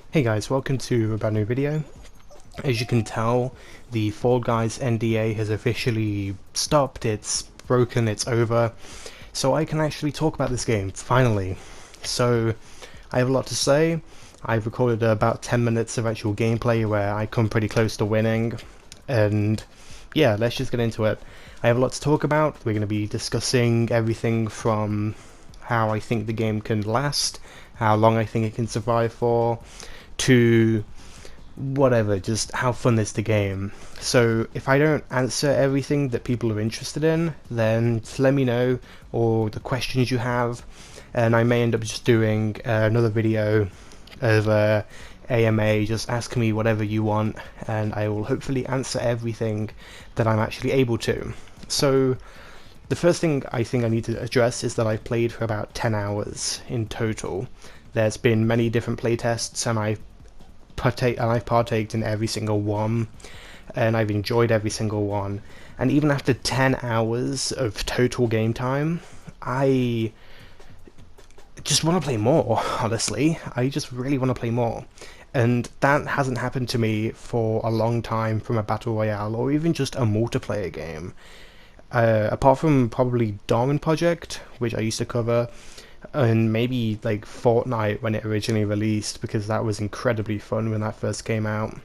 Hey guys, welcome to a brand new video. As you can tell, the Fall Guys NDA has officially stopped, it's broken, it's over, so I can actually talk about this game, finally. So, I have a lot to say. I've recorded about 10 minutes of actual gameplay where I come pretty close to winning, and yeah, let's just get into it. I have a lot to talk about. We're going to be discussing everything from how I think the game can last, how long I think it can survive for, to whatever, just how fun is the game. So if I don't answer everything that people are interested in, then just let me know, or the questions you have, and I may end up just doing another video of AMA, just ask me whatever you want, and I will hopefully answer everything that I'm actually able to. So the first thing I think I need to address is that I've played for about 10 hours in total. There's been many different playtests, and I've partaked in every single one, and I've enjoyed every single one. And even after 10 hours of total game time, I just want to play more, honestly. I just really want to play more. And that hasn't happened to me for a long time from a Battle Royale, or even just a multiplayer game. Apart from probably Dawn Project, which I used to cover, and maybe like Fortnite when it originally released, because that was incredibly fun when that first came out.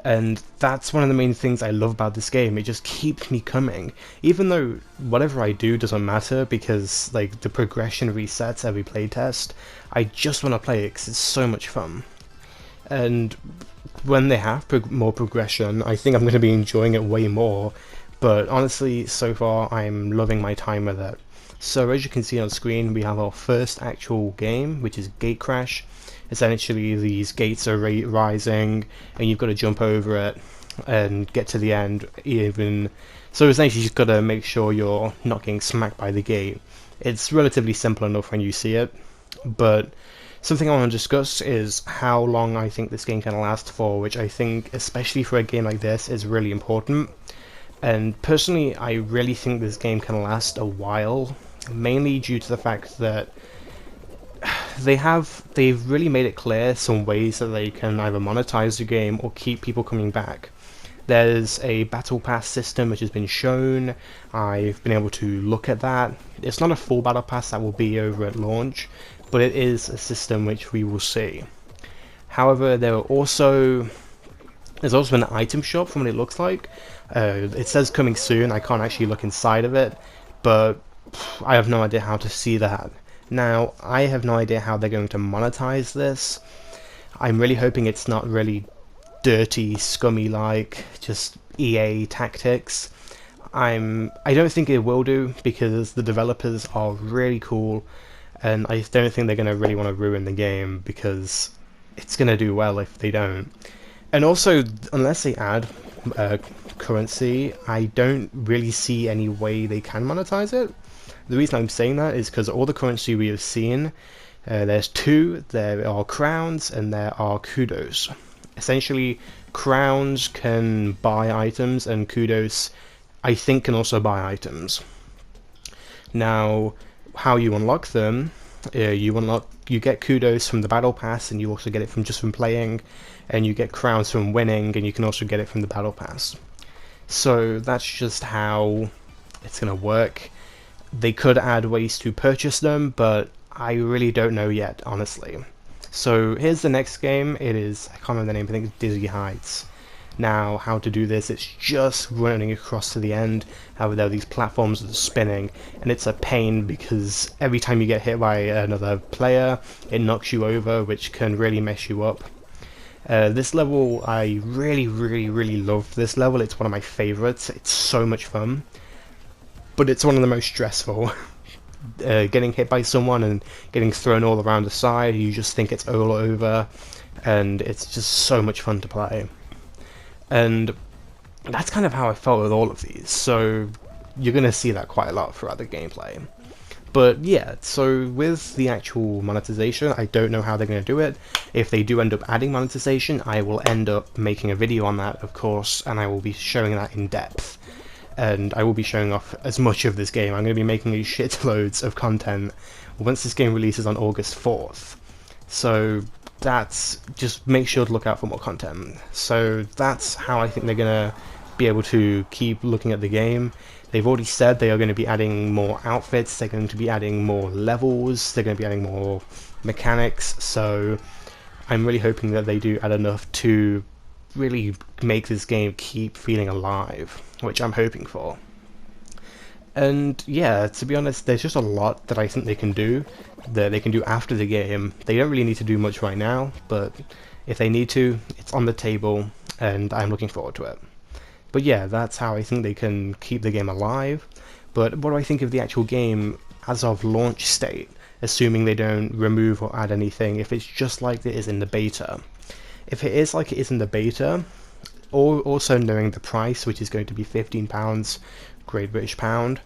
And that's one of the main things I love about this game. It just keeps me coming, even though whatever I do doesn't matter, because like the progression resets every playtest. I just want to play it because it's so much fun. And when they have more progression, I think I'm going to be enjoying it way more. But honestly, so far I'm loving my time with it. So as you can see on screen, we have our first actual game, which is Gate Crash. Essentially, these gates are rising, and you've got to jump over it and get to the end. So essentially, you've got to make sure you're not getting smacked by the gate. It's relatively simple enough when you see it, but something I want to discuss is how long I think this game can last for, which I think, especially for a game like this, is really important. And personally, I really think this game can last a while, mainly due to the fact that they've really made it clear some ways that they can either monetize the game or keep people coming back. There's a battle pass system which has been shown. I've been able to look at that. It's not a full battle pass that will be over at launch, but it is a system which we will see. However, there's also an item shop from what it looks like. It says coming soon. I can't actually look inside of it, but I have no idea how to see that. Now, I have no idea how they're going to monetize this. I'm really hoping it's not really dirty, scummy like just EA tactics. I don't think it will do, because the developers are really cool, and I don't think they're going to really want to ruin the game, because it's going to do well if they don't. And also, unless they add currency, I don't really see any way they can monetize it. The reason I'm saying that is because all the currency we have seen, there's two. There are crowns and there are kudos. Essentially, crowns can buy items, and kudos, I think, can also buy items. Now, how you unlock them, you get kudos from the battle pass, and you also get it from playing, and you get crowns from winning, and you can also get it from the battle pass. So that's just how it's gonna work. They could add ways to purchase them, but I really don't know yet, honestly. So here's the next game. It is, I can't remember the name, I think it's Dizzy Heights. Now, how to do this, it's just running across to the end. However, there are these platforms that are spinning, and it's a pain because every time you get hit by another player, it knocks you over, which can really mess you up. This level, I really love this level. It's one of my favorites. It's so much fun, but it's one of the most stressful. Getting hit by someone and getting thrown all around the side, you just think it's all over, and it's just so much fun to play. And that's kind of how I felt with all of these, so you're going to see that quite a lot throughout the gameplay. But yeah, so with the actual monetization, I don't know how they're going to do it. If they do end up adding monetization, I will end up making a video on that, of course, and I will be showing that in depth. And I will be showing off as much of this game. I'm going to be making these shitloads of content once this game releases on August 4th. So that's just make sure to look out for more content. So that's how I think they're gonna be able to keep looking at the game. They've already said they are going to be adding more outfits, they're going to be adding more levels, they're going to be adding more mechanics, so I'm really hoping that they do add enough to really make this game keep feeling alive, which I'm hoping for. And yeah, to be honest, there's just a lot that I think they can do, that they can do after the game. They don't really need to do much right now, but if they need to, it's on the table, and I'm looking forward to it. But yeah, that's how I think they can keep the game alive. But what do I think of the actual game as of launch state, assuming they don't remove or add anything, if it's just like it is in the beta? If it is like it is in the beta, or also knowing the price, which is going to be £15, Great British Pound,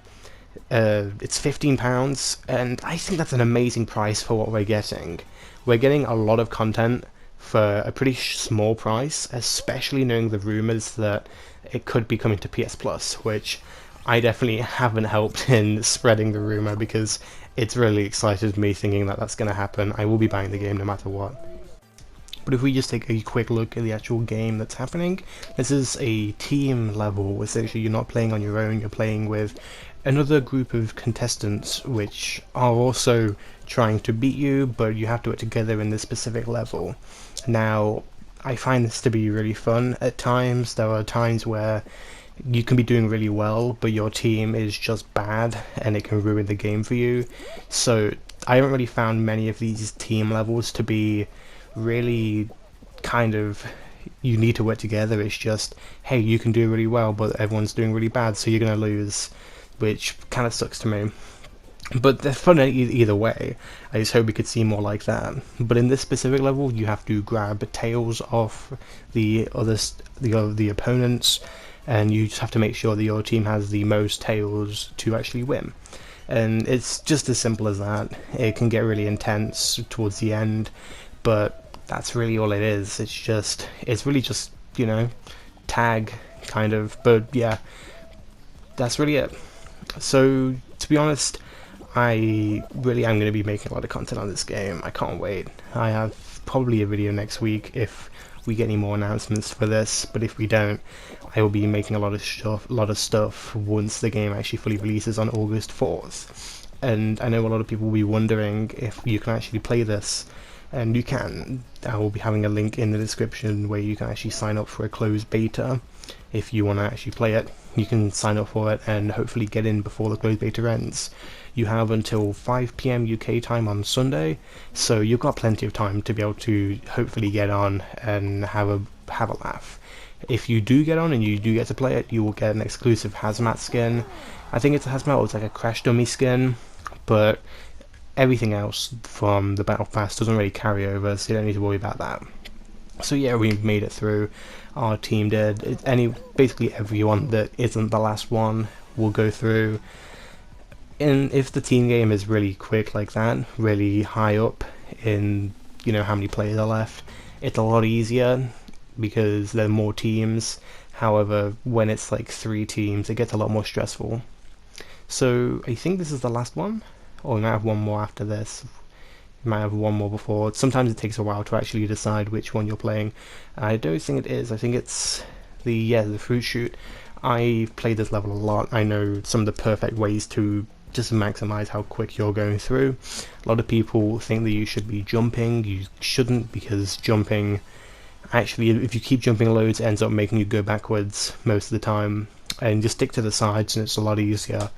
it's £15, and I think that's an amazing price for what we're getting. We're getting a lot of content for a pretty small price, especially knowing the rumours that it could be coming to PS Plus, which I definitely haven't helped in spreading the rumour, because it's really excited me thinking that that's going to happen. I will be buying the game no matter what. But if we just take a quick look at the actual game that's happening, this is a team level. Essentially, you're not playing on your own, you're playing with another group of contestants which are also trying to beat you, but you have to work together in this specific level. Now, I find this to be really fun at times. There are times where you can be doing really well, but your team is just bad, and it can ruin the game for you. So I haven't really found many of these team levels to be really kind of, you need to work together. It's just, hey, you can do really well, but everyone's doing really bad, so you're going to lose, which kind of sucks to me. But they're fun either way. I just hope we could see more like that. But in this specific level, you have to grab tails off the opponents, and you just have to make sure that your team has the most tails to actually win. And it's just as simple as that. It can get really intense towards the end, but that's really all it is. It's really just, you know, tag kind of. But yeah, that's really it. So to be honest, I really am going to be making a lot of content on this game. I can't wait. I have probably a video next week if we get any more announcements for this, but if we don't, I will be making a lot of stuff once the game actually fully releases on August 4th. And I know a lot of people will be wondering if you can actually play this, and you can. I will be having a link in the description where you can actually sign up for a closed beta. If you want to actually play it, you can sign up for it and hopefully get in before the closed beta ends. You have until 5 PM UK time on Sunday, so you've got plenty of time to be able to hopefully get on and have a laugh. If you do get on and you do get to play it, you will get an exclusive hazmat skin. I think it's a hazmat, or it's like a crash dummy skin, but everything else from the Battle Pass doesn't really carry over, so you don't need to worry about that. So yeah, we made it through. Our team did. Basically everyone that isn't the last one will go through. And if the team game is really quick like that, really high up in, you know, how many players are left, it's a lot easier because there are more teams. However, when it's like 3 teams, it gets a lot more stressful. So I think this is the last one, or we might have one more after this. You might have one more before. Sometimes it takes a while to actually decide which one you're playing. I don't think it is. I think it's the fruit shoot. I played this level a lot. I know some of the perfect ways to just maximize how quick you're going through. A lot of people think that you should be jumping. You shouldn't, because jumping, actually, if you keep jumping loads, it ends up making you go backwards most of the time. And just stick to the sides and it's a lot easier.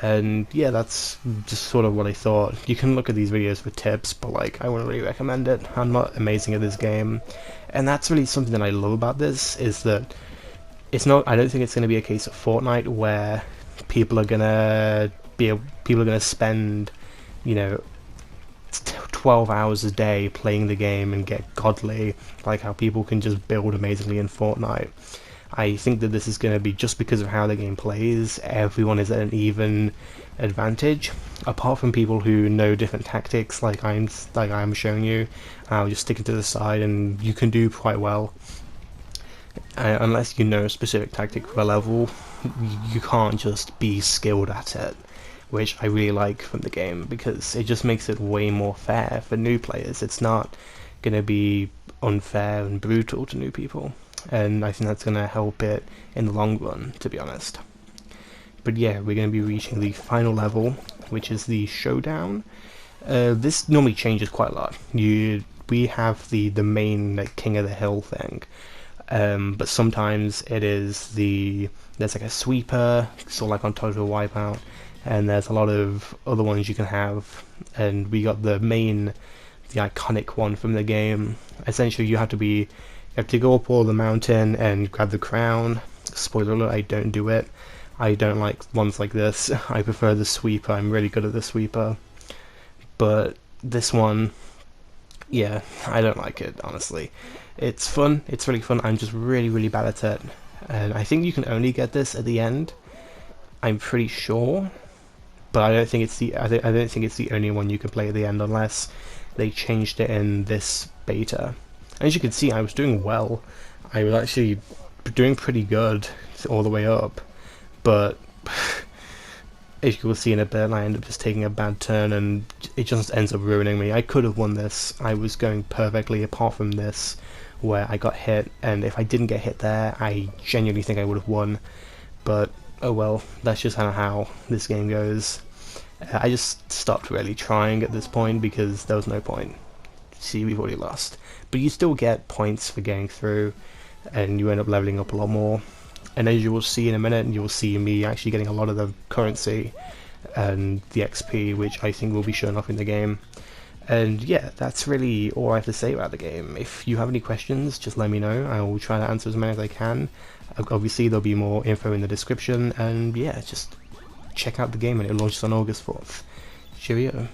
And yeah, that's just sort of what I thought. You can look at these videos for tips, but like, I wouldn't really recommend it. I'm not amazing at this game, and that's really something that I love about this, is that it's not, I don't think it's going to be a case of Fortnite where people are gonna spend, you know, 12 hours a day playing the game and get godly, like how people can just build amazingly in Fortnite. I think that this is going to be, just because of how the game plays, everyone is at an even advantage, apart from people who know different tactics, like I'm showing you. I'll just stick it to the side and you can do quite well. Unless you know a specific tactic for a level, you can't just be skilled at it, which I really like from the game, because it just makes it way more fair for new players. It's not going to be unfair and brutal to new people, and I think that's going to help it in the long run, to be honest. But yeah, we're going to be reaching the final level, which is the showdown. This normally changes quite a lot. We have the main like, king of the hill thing, but sometimes it is there's like a sweeper, sort of like on Total Wipeout, and there's a lot of other ones you can have. And we got the iconic one from the game. Essentially, you have to go up all the mountain and grab the crown. Spoiler alert: I don't do it. I don't like ones like this. I prefer the sweeper. I'm really good at the sweeper. But this one, yeah, I don't like it, honestly. It's fun. It's really fun. I'm just really, really bad at it. And I think you can only get this at the end. I'm pretty sure. But I don't think it's I don't think it's the only one you can play at the end unless they changed it in this beta. As you can see, I was doing well. I was actually doing pretty good all the way up. But as you will see in a bit, I end up just taking a bad turn and it just ends up ruining me. I could have won this. I was going perfectly apart from this where I got hit, and if I didn't get hit there, I genuinely think I would have won. But oh well, that's just how this game goes. I just stopped really trying at this point because there was no point. See, we've already lost. But you still get points for getting through, and you end up leveling up a lot more. And as you will see in a minute, you will see me actually getting a lot of the currency and the XP, which I think will be shown off in the game. And yeah, that's really all I have to say about the game. If you have any questions, just let me know. I will try to answer as many as I can. Obviously, there'll be more info in the description, and yeah, just check out the game, and it launches on August 4th. Cheerio.